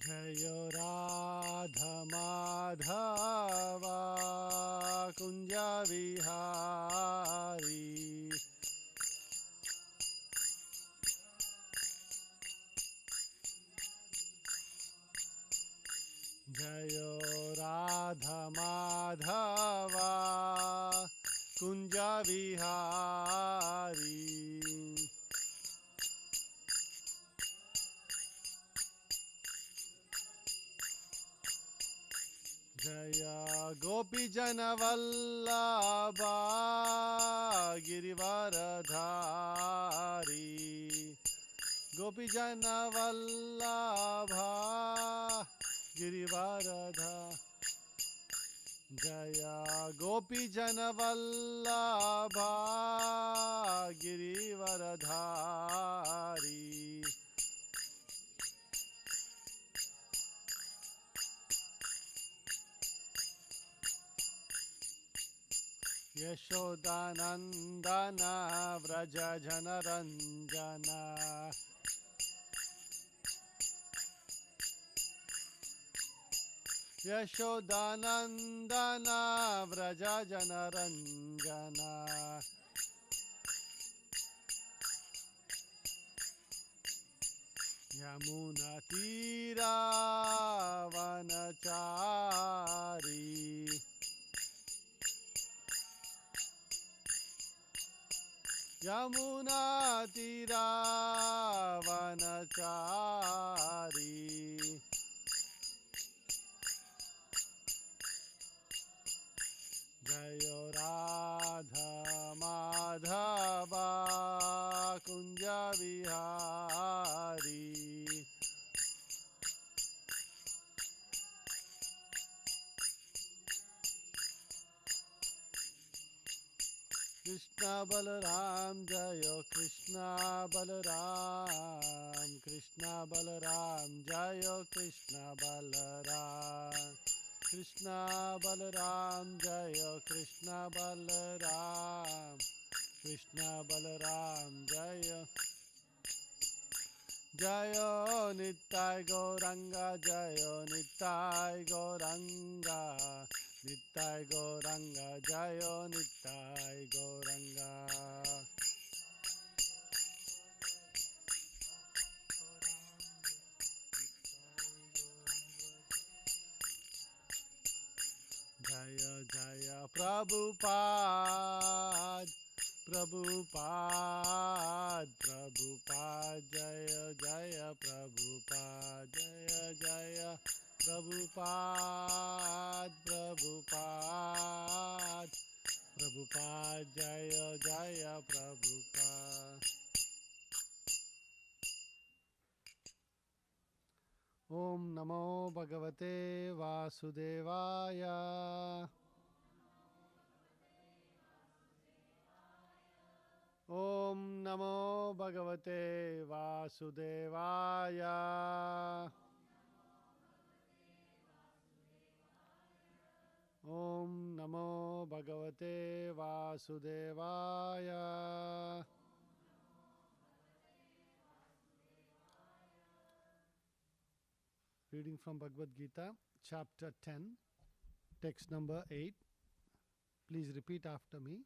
Jayo Radha Madhava Kunja Vihari Jayo Radha Madhava Kunja Vihari Jaya Gopi Jana Vallabha Girivaradhari Gopi Jana Vallabha Girivaradha गोपीजनवल्लभा Girivardhari यशोदानन्दना Vraj जनरञ्जना यशोदानन्दना Vraj जनरञ्जना यमुनातीरावनचारी यमुनातीरावनचारी जय राधा माधवा कुंज विहारी कृष्ण बलराम जय कृष्ण बलराम कृष्ण बलराम जय कृष्ण बलराम कृष्ण बलराम जय कृष्ण बलराम कृष्ण बलराम जय जय नित्य गौरंग जय नित्य गौरंग नित्य गौरंग जय नित्य गौरंग जय जय प्रभुपाद प्रभुपाद प्रभुपाद जय जय प्रभुपाद जय जय प्रभुपाद प्रभुपाद प्रभुपाद जय जय प्रभुपाद ओम नमो भगवते वासुदेवाय ओम नमो भगवते वासुदेवाय ओम नमो भगवते वासुदेवाय Reading from Bhagavad Gita, chapter 10, text number 8. Please repeat after me.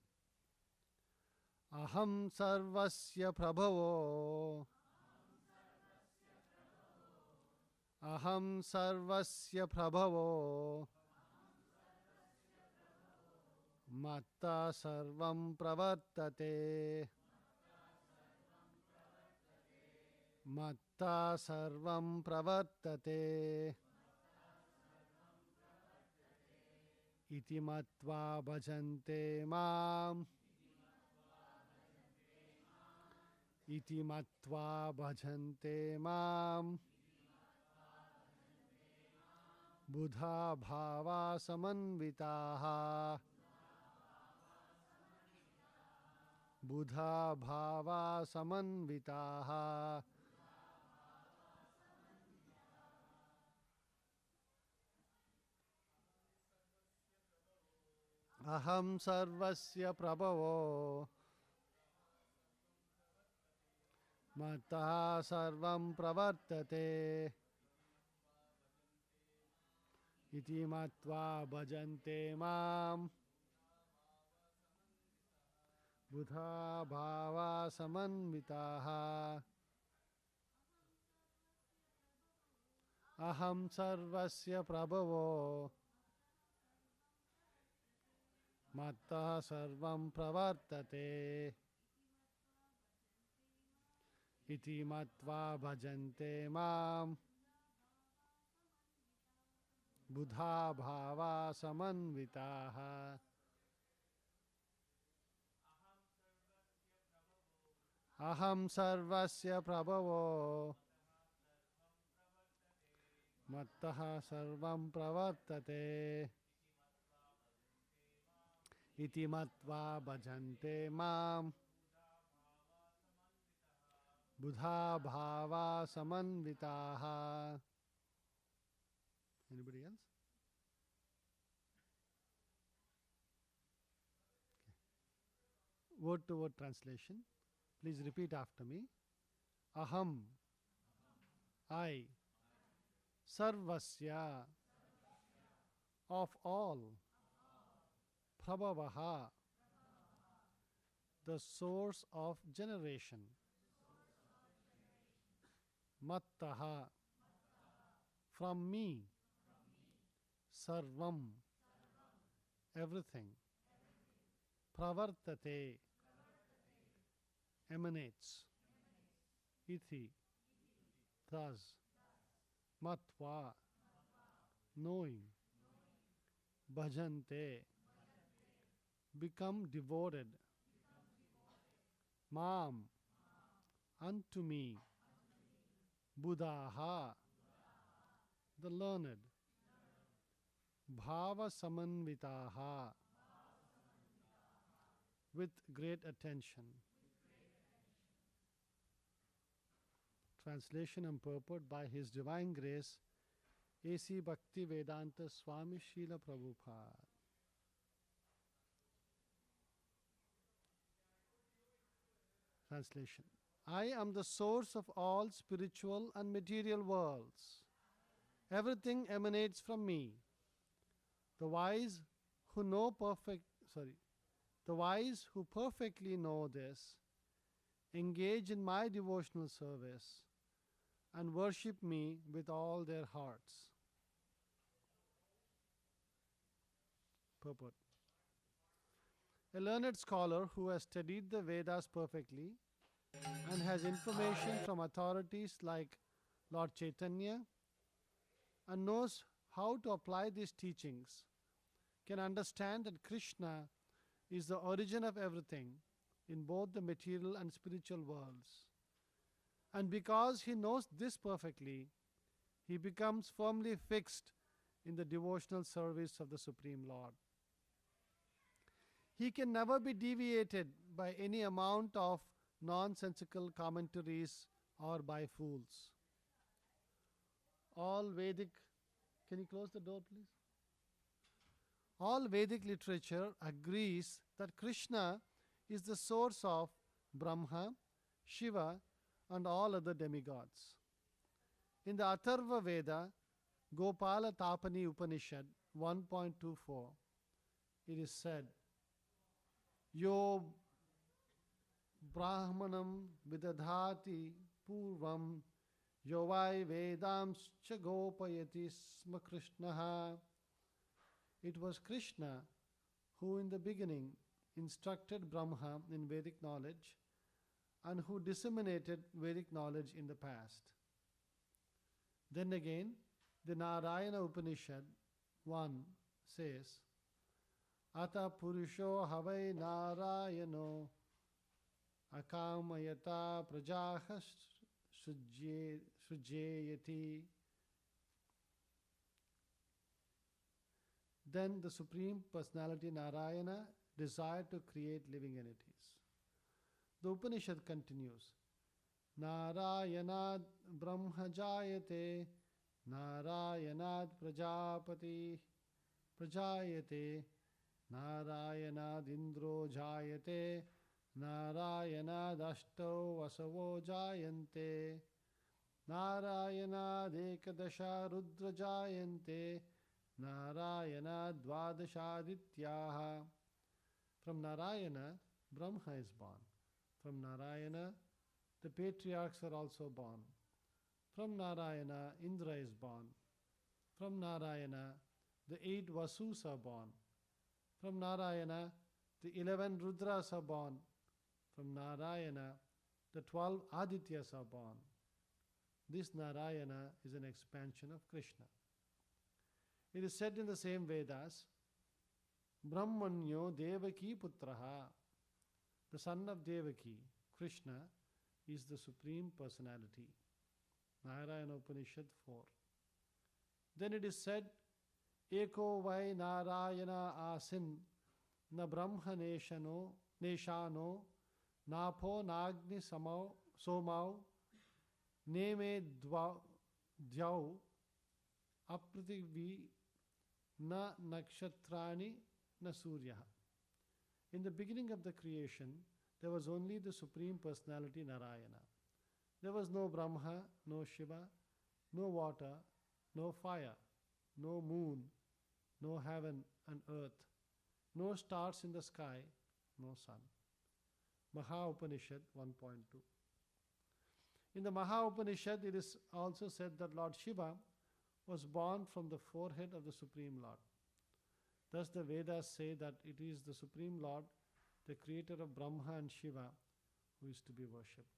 Aham sarvasya prabhavo. Aham sarvasya prabhavo. Matta sarvam pravartate. Matta sarvam pravartate. Iti matva bhajante mam. Iti matva bhajante mam. Buddha bhava samanvitaha. Buddha bhava samanvitaha. Aham sarvasya prabhavo. Mattah sarvam pravartate. Iti matva bhajante mam. Buddha bhava samanvitaha. Aham sarvasya prabhavo. Mattah sarvam pravartate. Iti matva bhajante mam. Buddha bhava samanvitaha. Aham sarvasya prabhavo. Mattah sarvam pravartate. iti matva bhajante mam buddha bhava samanvitaha. Anybody else? Word to word translation. Please repeat after me. Aham, I, sarvasya, of all, prabhavaha, the source of generation, mattaha, from me, sarvam, everything, pravartate, emanates, iti, thus, matva, knowing, bhajante, become devoted, mam, unto me, buddhaha, the learned, bhava samanvitaha, with great attention. Translation and purport by His Divine Grace, A.C. Bhakti Vedanta Swami Srila Prabhupada. Translation. I am the source of all spiritual and material worlds. Everything emanates from me. The wise who perfectly know this, engage in my devotional service and worship me with all their hearts. Purport. A learned scholar who has studied the Vedas perfectly and has information from authorities like Lord Chaitanya and knows how to apply these teachings can understand that Krishna is the origin of everything in both the material and spiritual worlds. And because he knows this perfectly, he becomes firmly fixed in the devotional service of the Supreme Lord. He can never be deviated by any amount of nonsensical commentaries or by fools. All Vedic, can you close the door please? All Vedic literature agrees that Krishna is the source of Brahma, Shiva, and all other demigods. In the Atharva Veda, Gopala Tapani Upanishad 1.24, it is said, Yo Brahmanam Vidadhati Purvam Yovai Vedamscha Gopayati Sma Krishnaha. It was Krishna who in the beginning instructed Brahma in Vedic knowledge and who disseminated Vedic knowledge in the past. Then again, the Narayana Upanishad 1 says, Ata Purusho Havai Narayano Akamayata Prajaha Sujayati. Then the Supreme Personality Narayana desired to create living entities. The Upanishad continues, Narayanad Brahma Jayate, Narayanad Prajapati Prajayate, Narayanad Indro Jayate, Narayanad Ashto Vasavo Jayante, Narayanad Ekadasha Rudra Jayante, Narayana Dvadashadityaha. From Narayana, Brahma is born. From Narayana, the patriarchs are also born. From Narayana, Indra is born. From Narayana, the 8 Vasus are born. From Narayana, the 11 Rudras are born. From Narayana, the 12 Adityas are born. This Narayana is an expansion of Krishna. It is said in the same Vedas, Brahmanyo Devaki Putraha, the son of Devaki, Krishna, is the Supreme Personality. Narayana Upanishad 4. Then it is said, Eko Vai Narayana Asin na brahma neshano napo nagni somau neme dhyau aprithvi na nakshatrani na surya. In the beginning of the creation, there was only the Supreme Personality Narayana. There was no Brahma, no Shiva, no water, no fire, no moon, no heaven and earth, no stars in the sky, no sun. Maha Upanishad 1.2. In the Maha Upanishad, it is also said that Lord Shiva was born from the forehead of the Supreme Lord. Thus the Vedas say that it is the Supreme Lord, the creator of Brahma and Shiva, who is to be worshipped.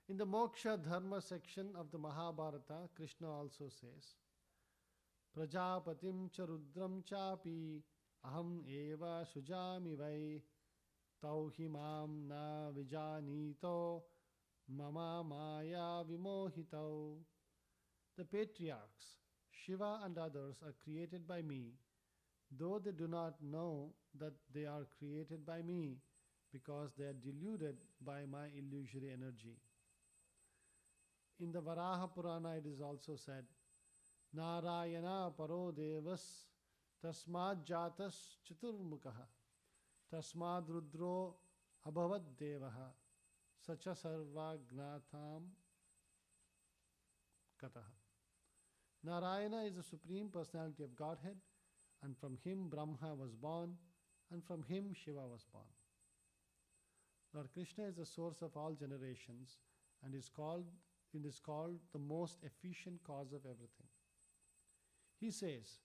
In the Moksha Dharma section of the Mahabharata, Krishna also says, Prajapatim cha rudram chapi aham eva sujami vai tauhimam na vijanito mama maya vimohitau. The patriarchs, Shiva and others, are created by me, though they do not know that they are created by me, because they are deluded by my illusory energy. In the Varaha Purana it is also said, Narayana paro devas tasmad jatas chaturmukha tasmad rudro abhavad devaha sacha sarvagnatham kataha. Narayana is the Supreme Personality of Godhead, and from him Brahma was born, and from him Shiva was born. Lord Krishna is the source of all generations and is called the most efficient cause of everything. He says,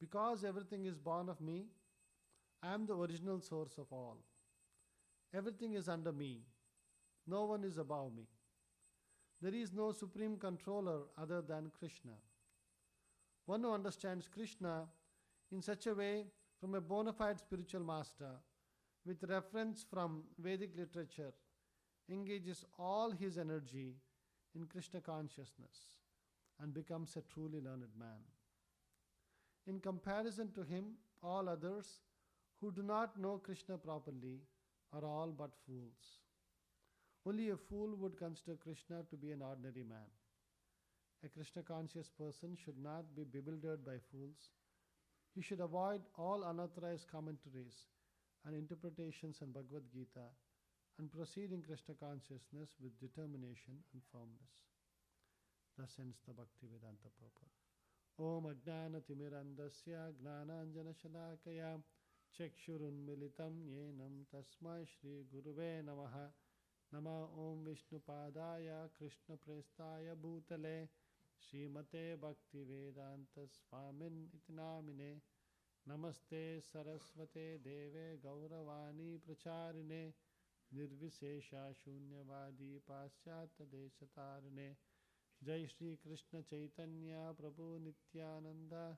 because everything is born of me, I am the original source of all. Everything is under me. No one is above me. There is no supreme controller other than Krishna. One who understands Krishna in such a way from a bona fide spiritual master, with reference from Vedic literature, engages all his energy in Krishna consciousness and becomes a truly learned man. In comparison to him, all others who do not know Krishna properly are all but fools. Only a fool would consider Krishna to be an ordinary man. A Krishna conscious person should not be bewildered by fools. He should avoid all unauthorized commentaries and interpretations on Bhagavad Gita and proceed in Krishna consciousness with determination and firmness. Thus ends the Bhaktivedanta purport. Om Ajnana Timirandasya Gnananjana Shalakaya Chakshurunmilitam Yenam Tasmai Shri Guruve Namaha Nama Om Vishnupadaya Krishna Prestaya Bhutale Srimate Bhaktivedanta Swamin Itinamine Namaste Saraswate Deve Gauravani Pracharine Nirvisesha Shunyavadi Pasyata Deshatarine Jai Shri Krishna Chaitanya Prabhu Nityananda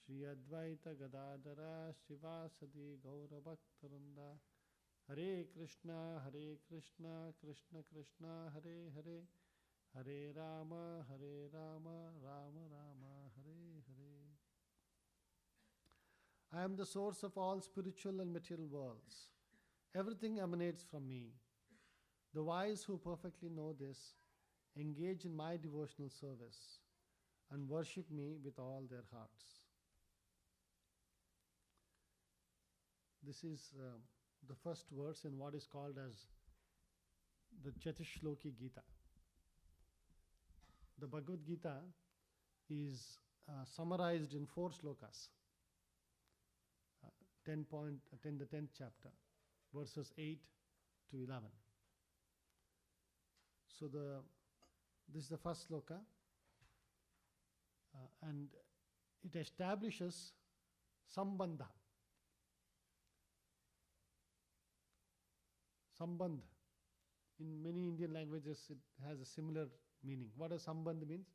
Shri Advaita Gadadara Shivasadi Gauravaktaranda Hare Krishna Krishna Krishna Hare Hare Hare Rama Rama Rama Hare Hare. I am the source of all spiritual and material worlds. Everything emanates from me. The wise who perfectly know this engage in my devotional service and worship me with all their hearts. This is the first verse in what is called as the Chatishloki Gita. The Bhagavad Gita is summarized in 4 slokas. The 10th chapter, verses 8 to 11. So this is the first sloka, and it establishes sambandha. Sambandh. In many Indian languages, it has a similar meaning. What does sambandh means?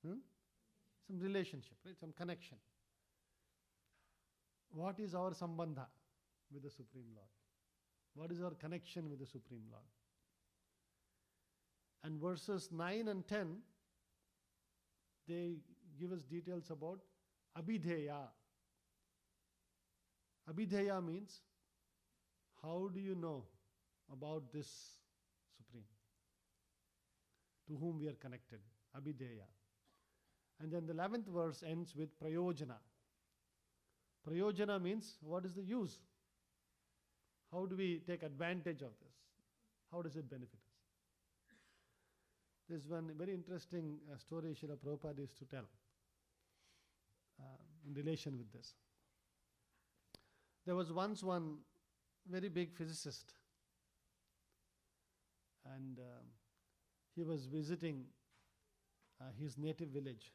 Some relationship, right? Some connection. What is our sambandha with the Supreme Lord? What is our connection with the Supreme Lord? And verses 9 and 10, they give us details about abhideya. Abhideya means, how do you know about this Supreme, to whom we are connected? Abhideya. And then the 11th verse ends with Prayojana. Prayojana means, what is the use? How do we take advantage of this? How does it benefit us? There's one very interesting story Srila Prabhupada used to tell in relation with this. There was once one very big physicist, and he was visiting his native village.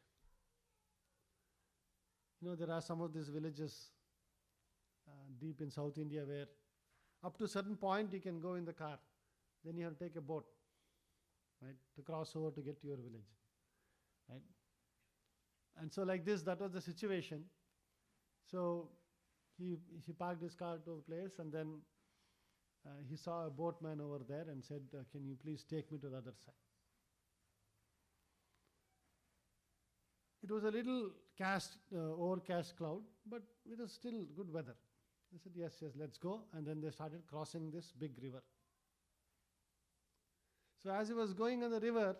There are some of these villages deep in South India where up to a certain point you can go in the car. Then you have to take a boat, right, to cross over to get to your village, right? And so like this, that was the situation. So he parked his car to a place, and then he saw a boatman over there and said, can you please take me to the other side? It was a little overcast cloud, but it was still good weather. They said, yes, let's go. And then they started crossing this big river. So as he was going on the river,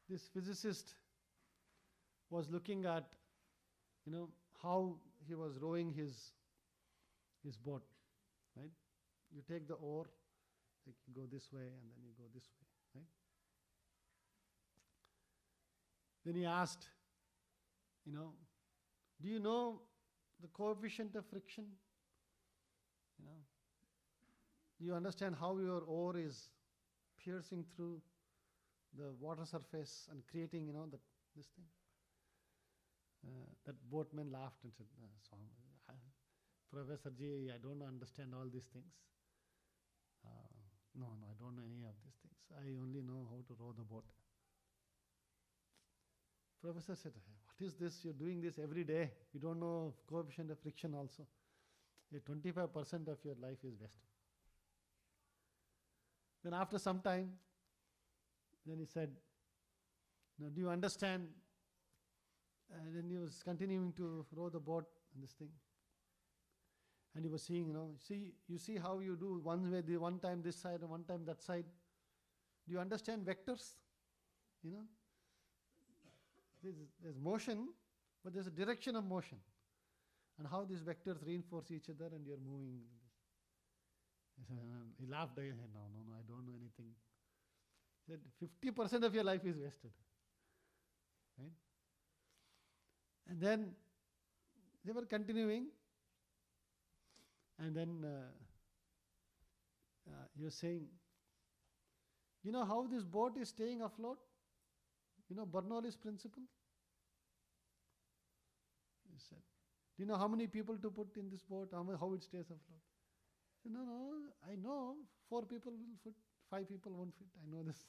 this physicist was looking at, how he was rowing his boat, right? You take the oar, like you go this way and then you go this way, right? Then he asked, do you know the coefficient of friction? Do you understand how your oar is piercing through the water surface and creating, this thing? That boatman laughed and said, Professor Ji, I don't understand all these things. No, I don't know any of these things. I only know how to row the boat. Professor said, what is this? You're doing this every day. You don't know coefficient of friction also. 25% of your life is wasted. Then after some time, then he said, do you understand? And then he was continuing to row the boat and this thing. And he was seeing, you see how you do one time this side and one time that side. Do you understand vectors? There's motion, but there's a direction of motion. And how these vectors reinforce each other and you're moving. He laughed again. No, I don't know anything. He said, 50% of your life is wasted. Right? And then they were continuing. And then he was saying, you know how this boat is staying afloat? Bernoulli's principle? He said, do you know how many people to put in this boat? How it stays afloat? Said, no, I know 4 people will fit, 5 people won't fit. I know this.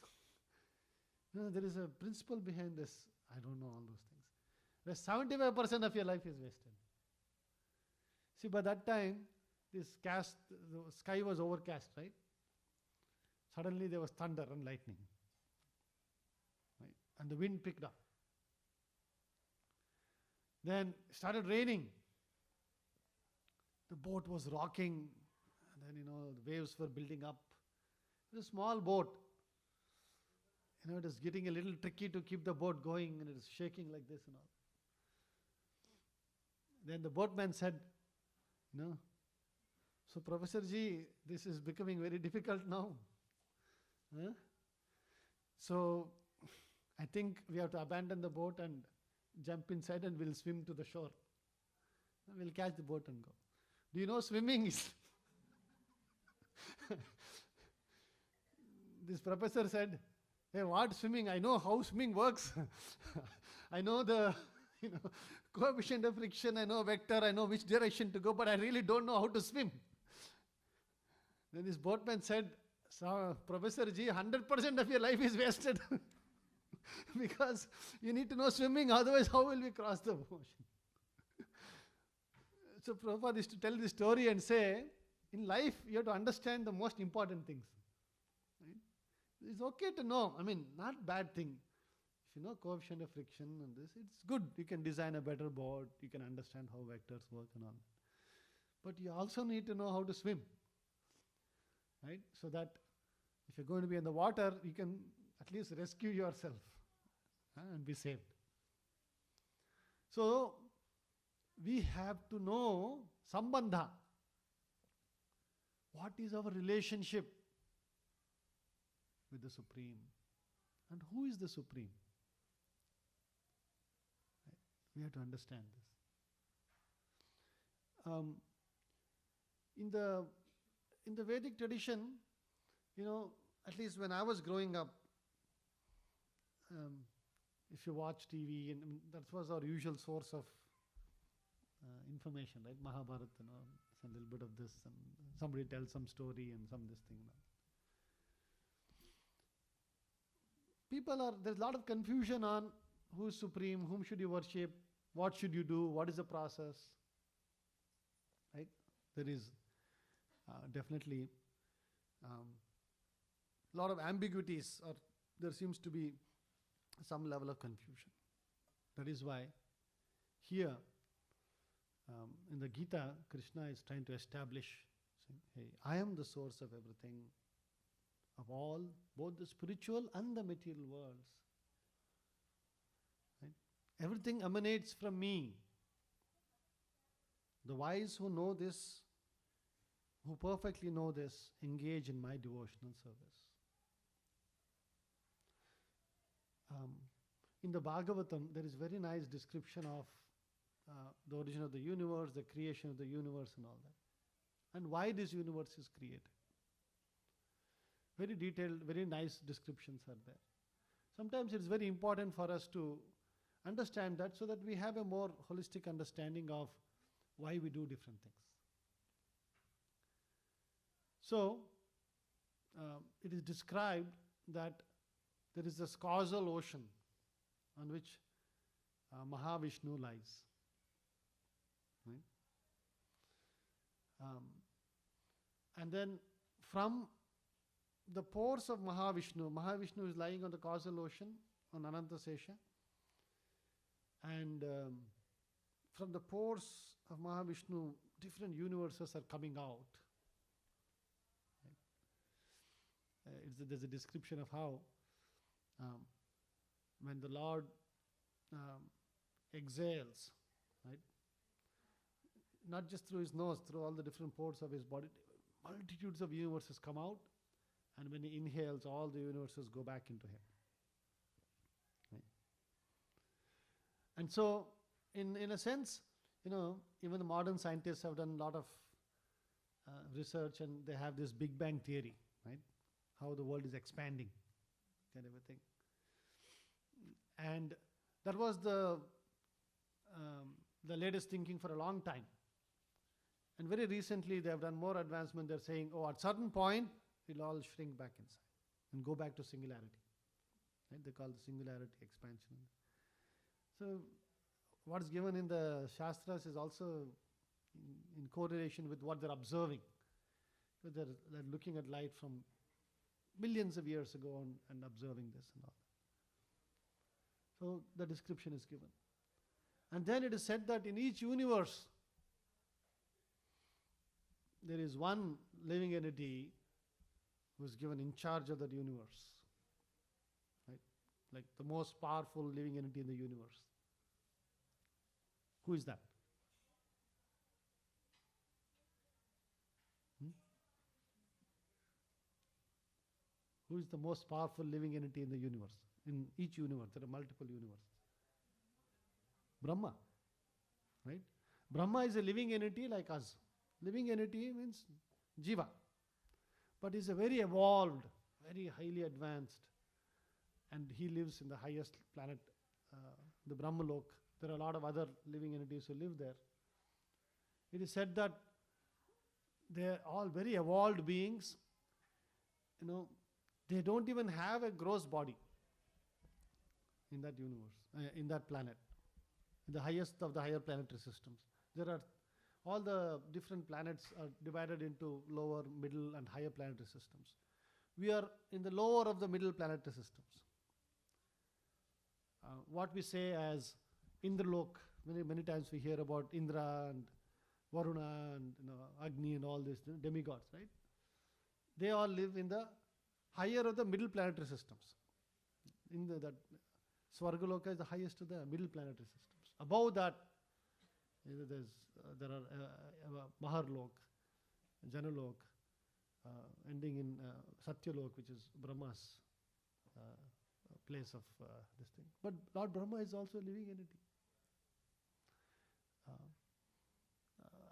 There is a principle behind this. I don't know all those things. Where 75% of your life is wasted. See, by that time, the sky was overcast, right? Suddenly there was thunder and lightning. Right? And the wind picked up. Then it started raining. The boat was rocking. And then, the waves were building up. It was a small boat. It was getting a little tricky to keep the boat going, and it was shaking like this and all. Then the boatman said, so Professor Ji, this is becoming very difficult now. So I think we have to abandon the boat and jump inside and we'll swim to the shore. We'll catch the boat and go. Do you know swimming is... This professor said, hey, what swimming? I know how swimming works. I know the coefficient of friction, I know vector, I know which direction to go, but I really don't know how to swim. Then this boatman said, Professor Ji, 100% of your life is wasted. Because you need to know swimming, otherwise how will we cross the ocean? So Prabhupada is to tell this story and say, in life you have to understand the most important things. Right? It's okay to know, not bad thing. If you know coefficient of friction and this, it's good. You can design a better board, you can understand how vectors work and all. but you also need to know how to swim, right? So that if you're going to be in the water, you can at least rescue yourself and be saved. So we have to know sambandha. What is our relationship with the Supreme? And who is the Supreme? Right? We have to understand this. In the Vedic tradition, at least when I was growing up, if you watch TV, and that was our usual source of information, right? Mahabharata, a little bit of this, and somebody tells some story and some this thing. There's a lot of confusion on who is supreme, whom should you worship, what should you do, what is the process, right? There is definitely a lot of ambiguities, or there seems to be some level of confusion. That is why here in the Gita, Krishna is trying to establish, saying, hey, I am the source of everything, of all, both the spiritual and the material worlds. Right? Everything emanates from me. The wise who know this, who perfectly know this, engage in my devotional service. In the Bhagavatam, there is very nice description of the origin of the universe, the creation of the universe and all that. And why this universe is created. Very detailed, very nice descriptions are there. Sometimes it's very important for us to understand that so that we have a more holistic understanding of why we do different things. So, it is described that there is this causal ocean on which Mahavishnu lies. Right? And then from the pores of Mahavishnu is lying on the causal ocean on Anantasesha, and from the pores of Mahavishnu, different universes are coming out. Right? There's a description of how when the Lord exhales, right? Not just through his nose, through all the different pores of his body, multitudes of universes come out, and when he inhales, all the universes go back into him. Right? And so, in a sense, even the modern scientists have done a lot of research, and they have this Big Bang theory, right? How the world is expanding and everything. And that was the latest thinking for a long time. And very recently they have done more advancement. They're saying, at certain point, it'll all shrink back inside and go back to singularity. Right? They call the singularity expansion. So what's given in the Shastras is also in correlation with what they're observing. Because they're looking at light from millions of years ago and observing this and all. So the description is given. And then it is said that in each universe, there is one living entity who is given in charge of that universe. Right? Like the most powerful living entity in the universe. Who is that? Who is the most powerful living entity in the universe? In each universe, there are multiple universes. Brahma. Right? Brahma is a living entity like us. Living entity means jiva. But is a very evolved, very highly advanced. And he lives in the highest planet, the Brahmalok. There are a lot of other living entities who live there. It is said that they are all very evolved beings. They don't even have a gross body in that universe, in that planet, in the highest of the higher planetary systems. There are all the different planets are divided into lower, middle, and higher planetary systems. We are in the lower of the middle planetary systems. What we say as Indralok, many times we hear about Indra and Varuna and Agni and all these demigods, right? They all live in the higher of the middle planetary systems. In that Swargaloka is the highest of the middle planetary systems. Above that, there are Maharlok, Janalok, ending in Satyalok, which is Brahma's place of this thing. But Lord Brahma is also a living entity.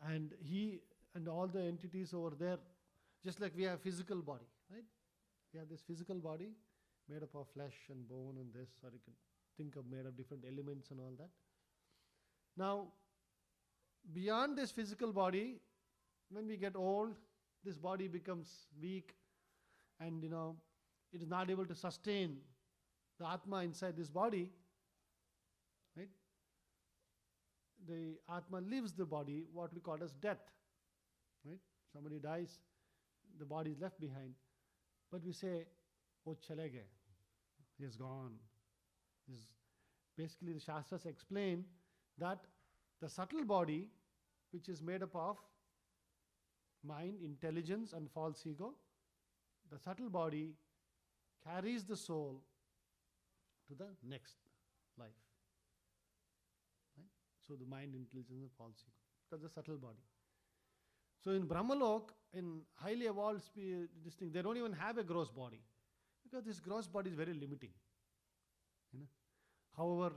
And he and all the entities over there, just like we have physical body, right? We have this physical body made up of flesh and bone and this, or you can think of made of different elements and all that. Now, beyond this physical body, when we get old, this body becomes weak and it is not able to sustain the Atma inside this body, right? The Atma leaves the body, what we call as death, right? Somebody dies, the body is left behind, but we say, "Oh, chale gaye," he is gone. Basically, the Shastras explain that the subtle body, which is made up of mind, intelligence, and false ego, the subtle body carries the soul to the next life. Right? So the mind, intelligence, and false ego. That's the subtle body. So in Brahmalok, in highly evolved this thing, they don't even have a gross body, because this gross body is very limiting. However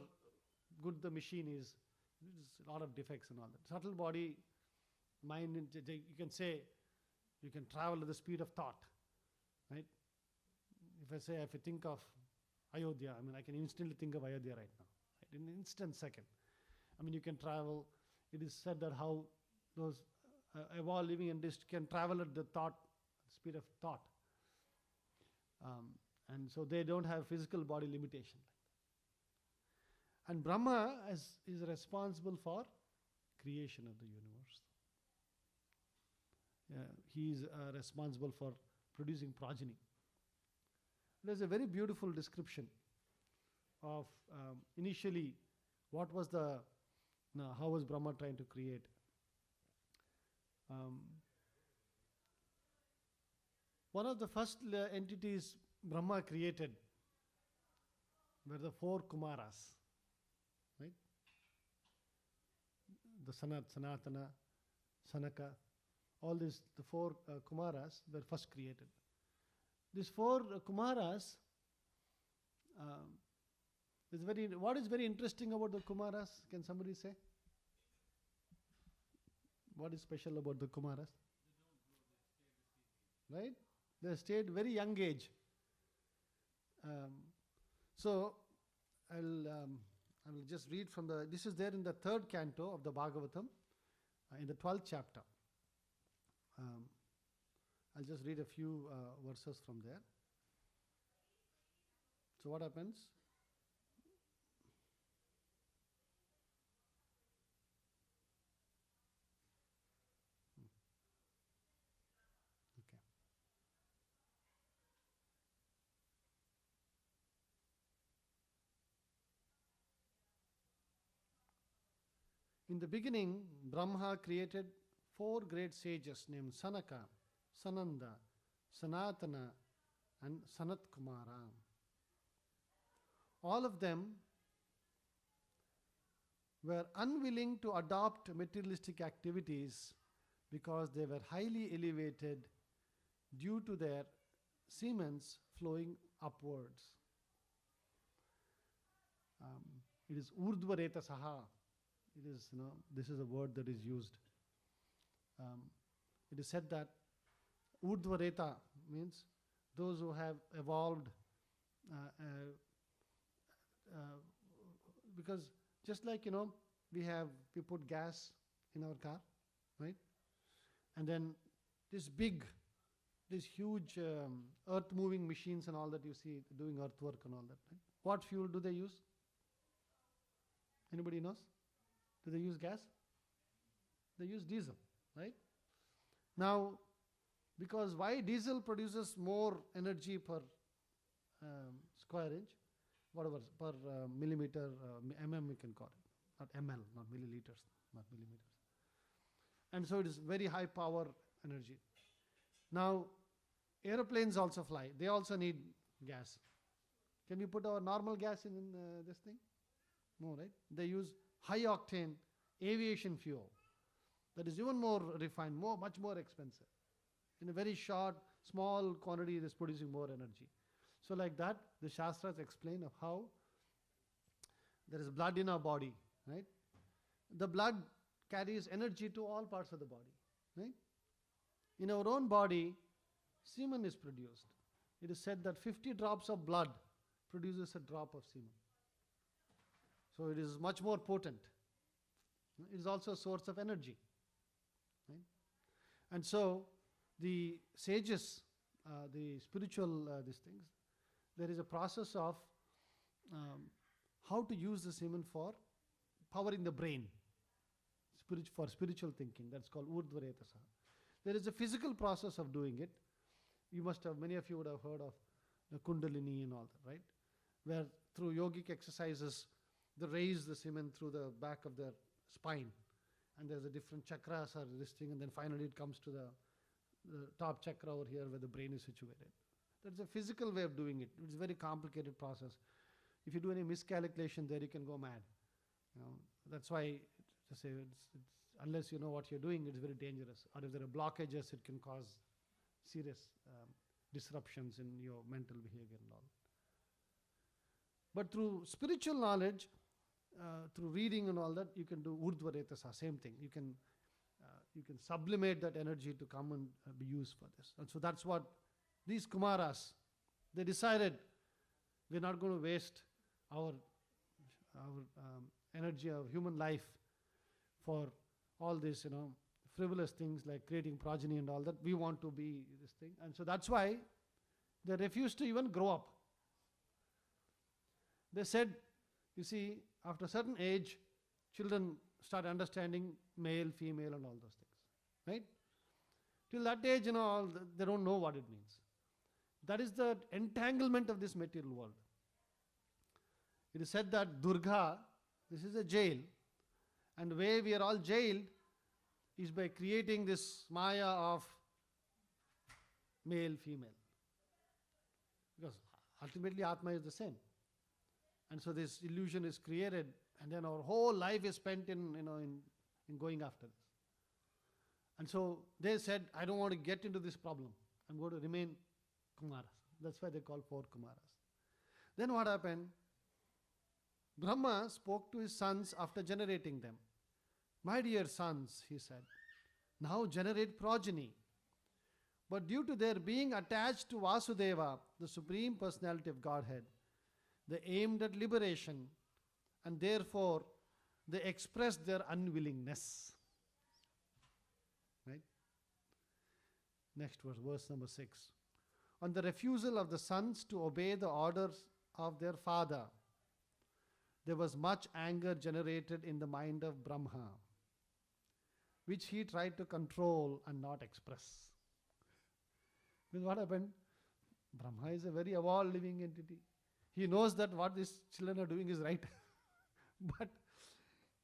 good the machine is, there's a lot of defects and all that. Subtle body, mind, you can say, you can travel at the speed of thought, right? If I think of Ayodhya, I can instantly think of Ayodhya right now, right? In an instant second. You can travel. It is said that how those evolved living entities can travel at the speed of thought. And so they don't have physical body limitation. And Brahma is responsible for creation of the universe. He is responsible for producing progeny. There's a very beautiful description of initially how was Brahma trying to create. One of the first entities Brahma created were the 4 Kumaras, right? The Sanatana, Sanaka, all the 4 Kumaras were first created. These 4 Kumaras, what is very interesting about the Kumaras? Can somebody say? What is special about the Kumaras? Right? They stayed very young age. So I will just read from this is there in the 3rd canto of the Bhagavatam, in the 12th chapter. I'll just read a few verses from there. So what happens? Okay. In the beginning, Brahma created 4 great sages named Sanaka, Sananda, Sanatana, and Sanat Kumara. All of them were unwilling to adopt materialistic activities because they were highly elevated due to their semens flowing upwards. It is Urdhvareta Saha. It is, this is a word that is used. It is said that Urdhvareta means those who have evolved because just like we put gas in our car, right? And then these huge earth moving machines and all that you see doing earthwork and all that, right? What fuel do they use? Anybody knows? Do they use gas? They use diesel, right? Now, because why diesel produces more energy per square inch, whatever, per millimeter, mm we can call it, not ml, not milliliters, not millimeters. And so it is very high power energy. Now, aeroplanes also fly. They also need gas. Can we put our normal gas in this thing? No, right? They use high octane aviation fuel that is even more refined, much more expensive. In a very short, small quantity, it is producing more energy. So like that, the Shastras explain of how there is blood in our body, right? The blood carries energy to all parts of the body, right? In our own body, semen is produced. It is said that 50 drops of blood produces a drop of semen. So it is much more potent. It is also a source of energy, right? And so the sages, the spiritual these things, there is a process of how to use the semen for powering the brain, for spiritual thinking. That's called urdhvaretasa. There is a physical process of doing it. Many of you would have heard of the kundalini and all that, right? Where through yogic exercises, they raise the semen through the back of their spine. And there's a different chakras are this thing, and then finally it comes to the top chakra over here where the brain is situated. That's a physical way of doing it. It's a very complicated process. If you do any miscalculation there, you can go mad. That's why to say unless you know what you're doing, it's very dangerous. Or if there are blockages, it can cause serious disruptions in your mental behavior and all. But through spiritual knowledge, through reading and all that, you can do urdhvaretasa, same thing. You can sublimate that energy to come and be used for this. And so that's what these Kumaras, they decided we're not going to waste our energy of human life for all this, frivolous things like creating progeny and all that. We want to be this thing. And so that's why they refused to even grow up. They said, you see, after a certain age, children start understanding male, female and all those things, right? Till that age, they don't know what it means. That is the entanglement of this material world. It is said that Durga, this is a jail, and the way we are all jailed is by creating this maya of male, female. Because ultimately Atma is the same. And so this illusion is created, and then our whole life is spent in going after this. And so they said, I don't want to get into this problem. I'm going to remain Kumaras. That's why they call 4 Kumaras. Then what happened? Brahma spoke to his sons after generating them. My dear sons, he said, now generate progeny. But due to their being attached to Vasudeva, the Supreme Personality of Godhead, they aimed at liberation, and therefore they expressed their unwillingness. Right? Next verse number 6. On the refusal of the sons to obey the orders of their father, there was much anger generated in the mind of Brahma, which he tried to control and not express. Then what happened? Brahma is a very evolved living entity. He knows that what these children are doing is right. But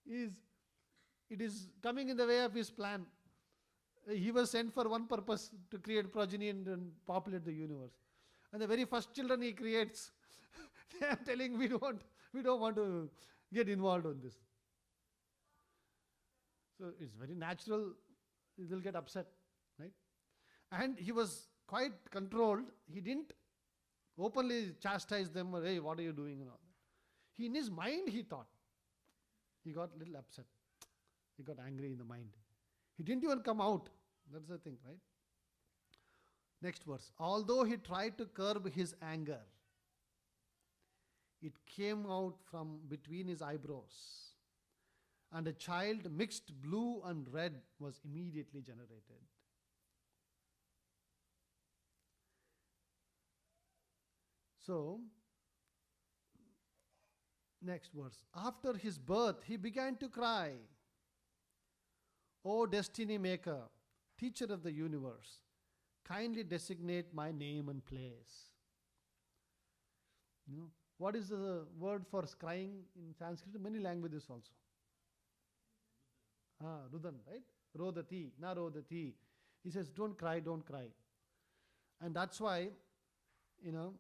it is coming in the way of his plan. He was sent for one purpose, to create progeny and populate the universe. And the very first children he creates, they are telling we don't want to get involved in this. So it's very natural, he will get upset, right? And he was quite controlled. He didn't openly chastise them or, hey, what are you doing and all that. In his mind he thought. He got a little upset. He got angry in the mind. He didn't even come out. That's the thing, right? Next verse. Although he tried to curb his anger, it came out from between his eyebrows, and a child mixed blue and red was immediately generated. So, next verse. After his birth, he began to cry, O destiny maker, teacher of the universe, kindly designate my name and place. What is the word for crying in Sanskrit? Many languages also. Rudan, right? Rodati, na rodati. He says, don't cry, don't cry. And that's why, you know,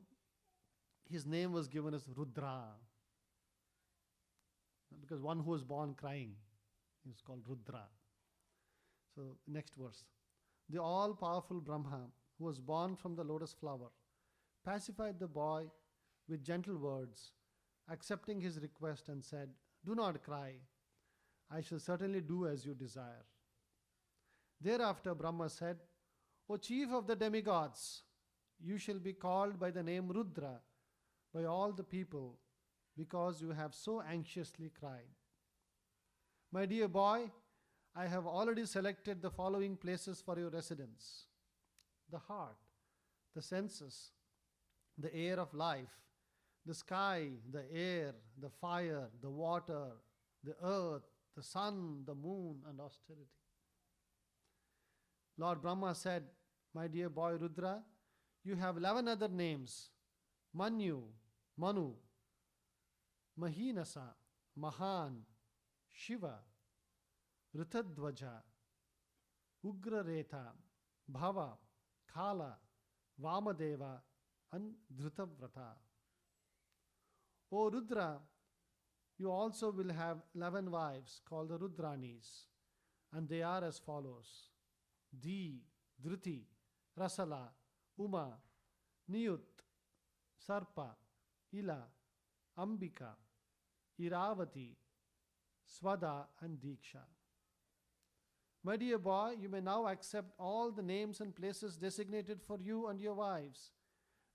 his name was given as Rudra. Because one who was born crying is called Rudra. So, next verse. The all-powerful Brahma, who was born from the lotus flower, pacified the boy with gentle words, accepting his request, and said, do not cry. I shall certainly do as you desire. Thereafter Brahma said, O chief of the demigods, you shall be called by the name Rudra by all the people, because you have so anxiously cried. My dear boy, I have already selected the following places for your residence: the heart, the senses, the air of life, the sky, the air, the fire, the water, the earth, the sun, the moon, and austerity. Lord Brahma said, my dear boy Rudra, you have 11 other names: Manu, Manu, Mahinasa, Mahan, Shiva, Ritadvaja, Ugrareta, Bhava, Kala, Vamadeva, and Dhrutavrata. O Rudra, you also will have 11 wives called the Rudranis, and they are as follows: Di, Dhruti, Rasala, Uma, Niyut, Sarpa, Ila, Ambika, Iravati, Swada, and Diksha. My dear boy, you may now accept all the names and places designated for you and your wives.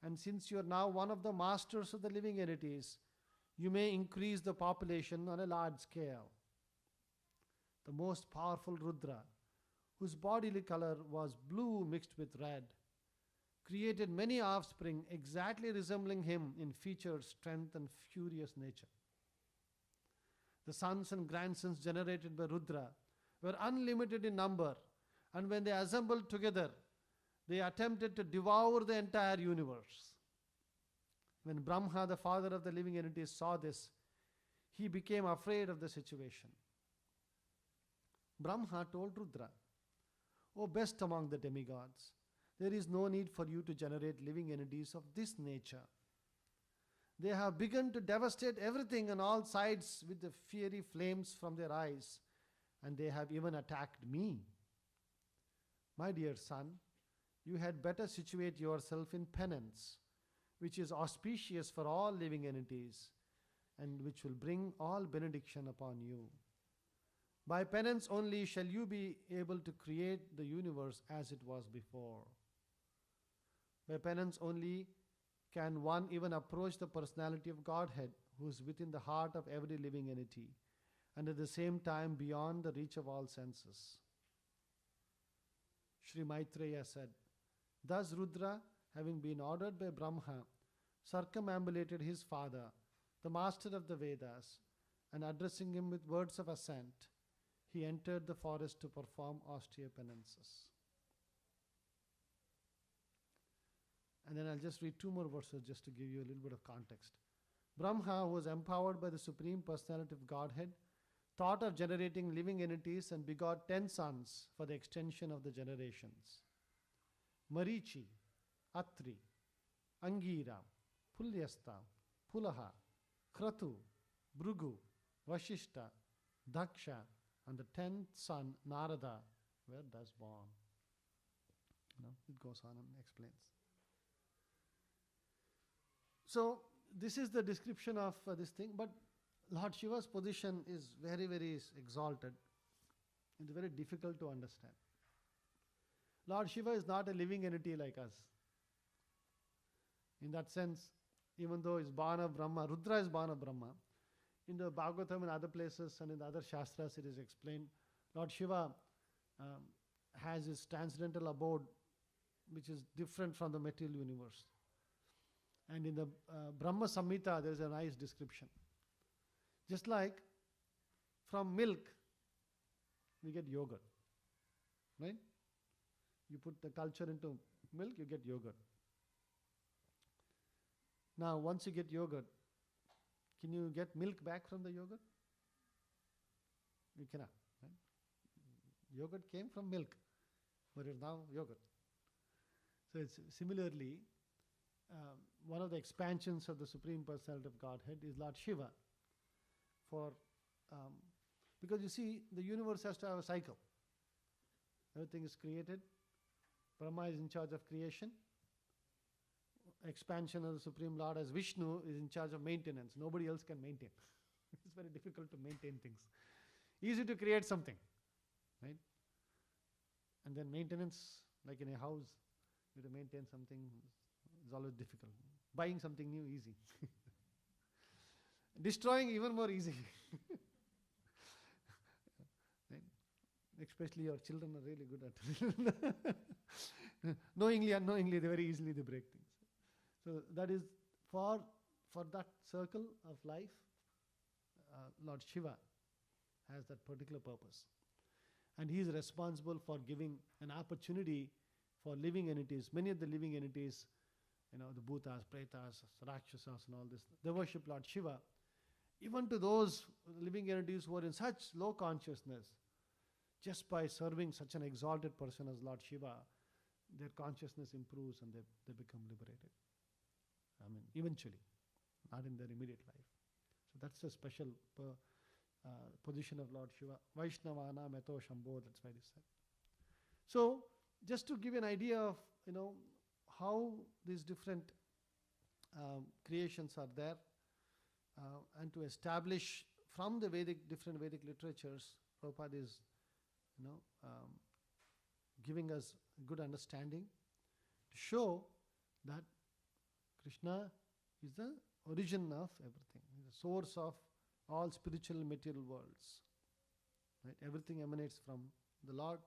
And since you are now one of the masters of the living entities, you may increase the population on a large scale. The most powerful Rudra, whose bodily color was blue mixed with red, created many offspring exactly resembling him in features, strength, and furious nature. The sons and grandsons generated by Rudra were unlimited in number, and when they assembled together, they attempted to devour the entire universe. When Brahma, the father of the living entities, saw this, he became afraid of the situation. Brahma told Rudra, O best among the demigods, there is no need for you to generate living entities of this nature. They have begun to devastate everything on all sides with the fiery flames from their eyes, and they have even attacked me. My dear son, you had better situate yourself in penance, which is auspicious for all living entities, and which will bring all benediction upon you. By penance only shall you be able to create the universe as it was before. By penance only can one even approach the personality of Godhead, who is within the heart of every living entity, and at the same time beyond the reach of all senses. Sri Maitreya said, thus Rudra, having been ordered by Brahma, circumambulated his father, the master of the Vedas, and addressing him with words of assent, he entered the forest to perform austere penances. And then I'll just read 2 more verses just to give you a little bit of context. Brahma, who was empowered by the Supreme Personality of Godhead, thought of generating living entities and begot 10 sons for the extension of the generations. Marichi, Atri, Angira, Pulyasta, Pulaha, Kratu, Bhrugu, Vashishta, Daksha, and the 10th son, Narada, were thus born. It goes on and explains. So, this is the description of this thing, but Lord Shiva's position is very, very exalted. It's very difficult to understand. Lord Shiva is not a living entity like us. In that sense, even though he's born of Brahma, Rudra is born of Brahma. In the Bhagavatam and other places and in the other Shastras it is explained, Lord Shiva has his transcendental abode which is different from the material universe. And in the Brahma Samhita there is a nice description. Just like from milk we get yogurt, right? You put the culture into milk, you get yogurt. Now once you get yogurt, can you get milk back from the yogurt? You cannot, right? Yogurt came from milk, but it's now yogurt. So it's similarly, one of the expansions of the Supreme Personality of Godhead is Lord Shiva. Because you see, the universe has to have a cycle. Everything is created. Brahma is in charge of creation. Expansion of the Supreme Lord as Vishnu is in charge of maintenance. Nobody else can maintain. It's very difficult to maintain things. Easy to create something, right? And then maintenance, like in a house, you have to maintain something, is always difficult. Buying something new, easy. Destroying, even more easy. Right? Especially your children are really good at it. Knowingly, unknowingly, they very easily they break things. So that is for that circle of life, Lord Shiva has that particular purpose. And he is responsible for giving an opportunity for living entities. Many of the living entities, the Bhutas, Pretas, Rakshasas and all this, they worship Lord Shiva. Even to those living entities who are in such low consciousness, just by serving such an exalted person as Lord Shiva, their consciousness improves and they become liberated. Eventually, not in their immediate life. So that's a special position of Lord Shiva. Vaishnavana Meto Shambho, that's why it said. So, just to give you an idea of, how these different creations are there, and to establish from the different Vedic literatures, Prabhupada is, giving us good understanding to show that Krishna is the origin of everything, the source of all spiritual material worlds. Right? Everything emanates from the Lord.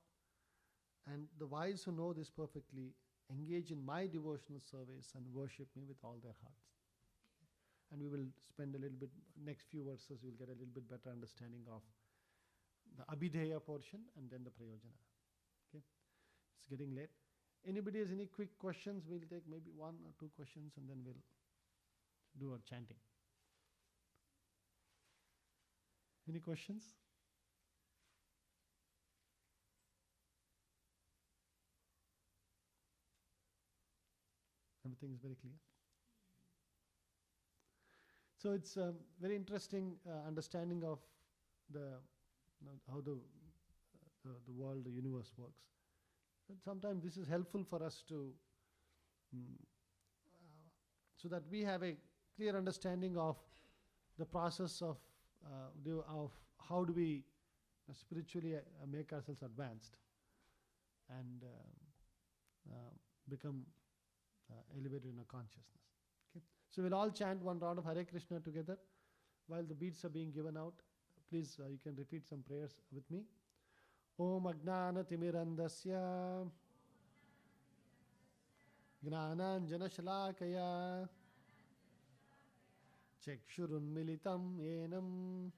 And the wise who know this perfectly engage in my devotional service and worship me with all their hearts. And we will spend a little bit, next few verses, we'll get a little bit better understanding of the Abhideya portion and then the Prayojana. Okay? It's getting late. Anybody has any quick questions? We'll take maybe one or two questions and then we'll do our chanting. Any questions? Everything is very clear. So it's a very interesting understanding of how the world, the universe works. But sometimes this is helpful for us to, so that we have a clear understanding of the process of how do we spiritually make ourselves advanced and become elevated in our consciousness. Okay? So we'll all chant one round of Hare Krishna together while the beads are being given out. Please, you can repeat some prayers with me. Om Ajnana Timirandasya Gnananjana Shalakaya Chakshurunmilitam Yenam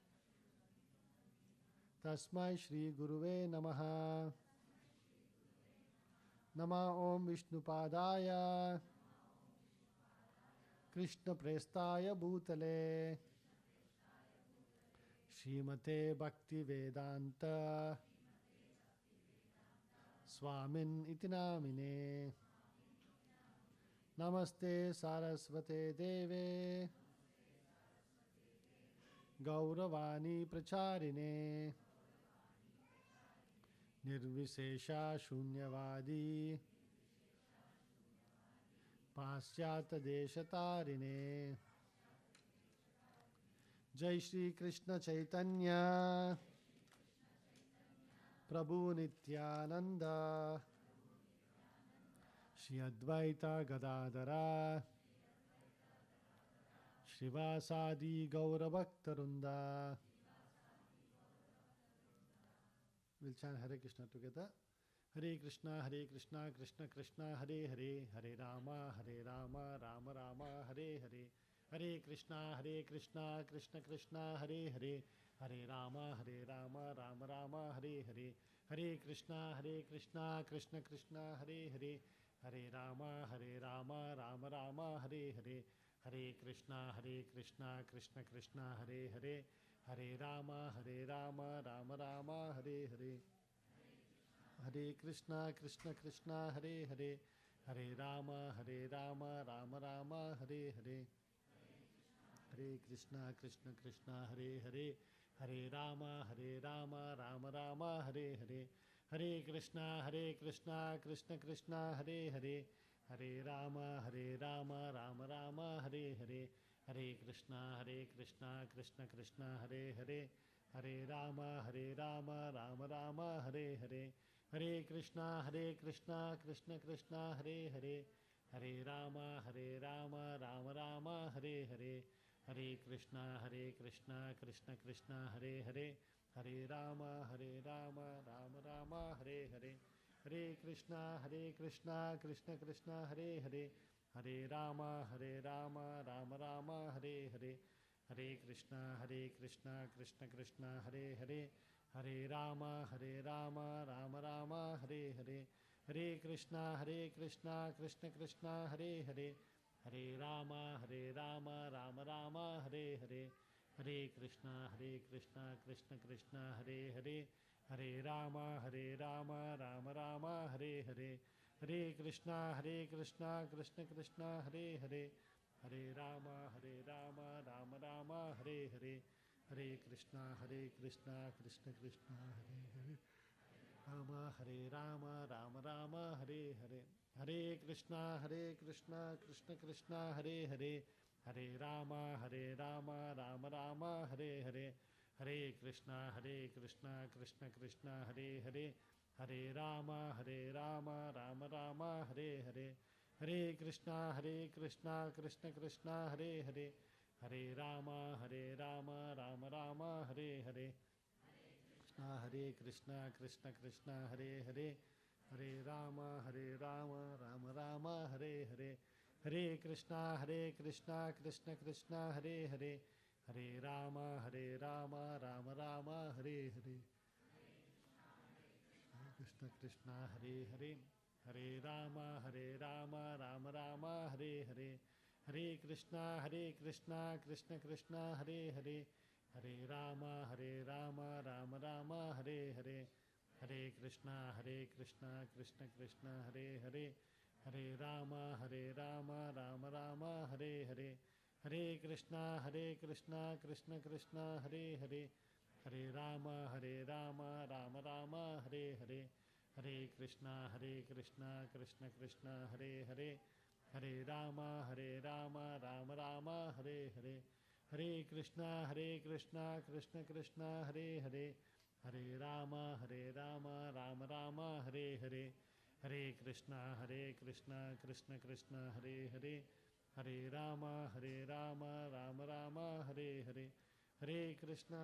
Tasmai Shri Guruve Namaha Nama Om Vishnupadaya Krishna Prestaya Bhutale Srimate Bhakti Vedanta Swamin Itinamine Namaste Saraswate Deve Gauravani Pracharine Nirvishesha Shunyavadi Pasyata Deshatarine Jai Shri Krishna Chaitanya Prabhu Nityananda Shri Advaita Gadadara Shrivasadi Gaurabhaktarunda. We'll chant Hare Krishna together. Hare Krishna, Krishna Krishna, Hare Hare, Hare Rama, Rama Rama, Hare Hare. Hare Krishna, Krishna Krishna, Hare Hare, Hare Rama, Rama Rama, Hare Hare. Hare Krishna, Krishna Krishna, Hare Hare, Hare Rama, Rama Rama, Hare Hare. Hare Krishna, Krishna Krishna, Hare Hare, Hare Rama, Rama Rama, Hare Hare. Hare Krishna, Krishna Krishna, Hare Hare, Hare Rama, Rama Rama, Hare Hare. Hare Krishna, Krishna Krishna, Hare Hare, Hare Rama, Rama Rama, Hare Hare. Hare Krishna, Krishna Krishna, Hare Hare, Hare Rama, Rama Rama, Hare Hare. Hare Krishna, Krishna Krishna, Hare Hare, Hare Rama, Rama Rama, Hare Hare. Hare Krishna, Krishna Krishna, Hare Hare, Hare Rama, Rama Rama, Hare Hare. Hare Krishna, Krishna Krishna, Hare Hare, Hare Rama, Rama Rama, Hare Hare. Hare Krishna, Krishna Krishna, Hare Hare, Hare Rama, Rama Rama, Hare Hare. Hare Krishna, Krishna Krishna, Hare Hare, Hare Rama, Rama Rama, Hare Hare. Hare Krishna, Krishna Krishna, Hare Hare, Hare Rama, Rama Rama, Hare Hare. Hare Krishna, Krishna Krishna, Hare Hare, Hare Rama, Rama Rama, Hare Hare. Hare Krishna, Krishna Krishna, Hare Hare, Hare Rama, Rama Rama, Hare Hare. Hare Krishna, Krishna Krishna, Hare Hare, Rama, Rama Rama, Hare Hare. Hare Krishna, Krishna Krishna, Hare Hare, Hare Rama, Rama Rama, Hare Hare. Hare Krishna, Krishna Krishna, Hare Hare, Hare Rama, Rama Rama, Hare Hare. Hare Krishna, Krishna Krishna, Hare Hare, Hare Rama, Rama Rama, Hare Hare. Hare Krishna, Krishna Krishna, Hare Hare, Hare Rama, Rama Rama, Hare Hare. Hare Krishna, Krishna Krishna, Hare Hare, Hare Rama, Rama Rama, Hare Hare. Krishna Krishna, Hare Hare, Hare Rama, Rama Rama, Hare Hare. Hare Krishna, Krishna Krishna, Hare Hare, Hare Rama, Rama Rama, Hare Hare. Hare Krishna, Krishna Krishna, Hare Hare, Hare Rama, Rama Rama, Hare Hare. Hare Krishna, Krishna Krishna, Hare Hare, Hare Rama, Rama Rama, Hare Hare. Hare Krishna, Krishna Krishna, Hare Hare, Hare Rama, Rama Rama, Hare Hare. Hare Krishna, Krishna Krishna, Hare Hare, Hare Rama, Rama Rama, Hare Hare. Hare Krishna, Krishna Krishna, Hare Hare, Hare Rama, Rama Rama, Hare Hare. Hare Krishna,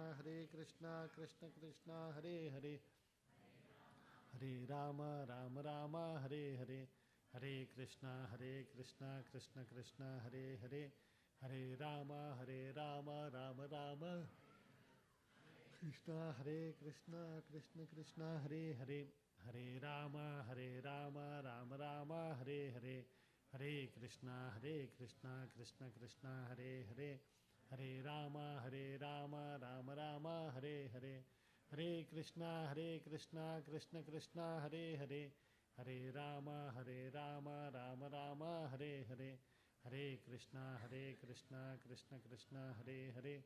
Krishna Krishna, Hare Hare, Hare Rama, Rama, Hare Hare. Hare Krishna, Krishna Krishna, Hare Hare, Hare Rama, Rama Rama, Krishna. Hare Krishna, Krishna Hare Hare, Hare Rama, Rama Rama, Hare Hare. Hare Krishna, Krishna Krishna, Hare Hare, Hare Rama, Rama Rama, Hare Hare. Hare Krishna, Krishna Krishna, Hare Hare, Hare Rama, Rama Rama, Hare Hare. Hare Krishna, Krishna Krishna, Hare Hare,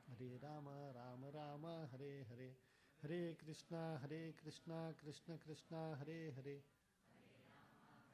Hare Rama, Rama Hare Hare. Hare Krishna, Krishna Krishna, Hare Hare,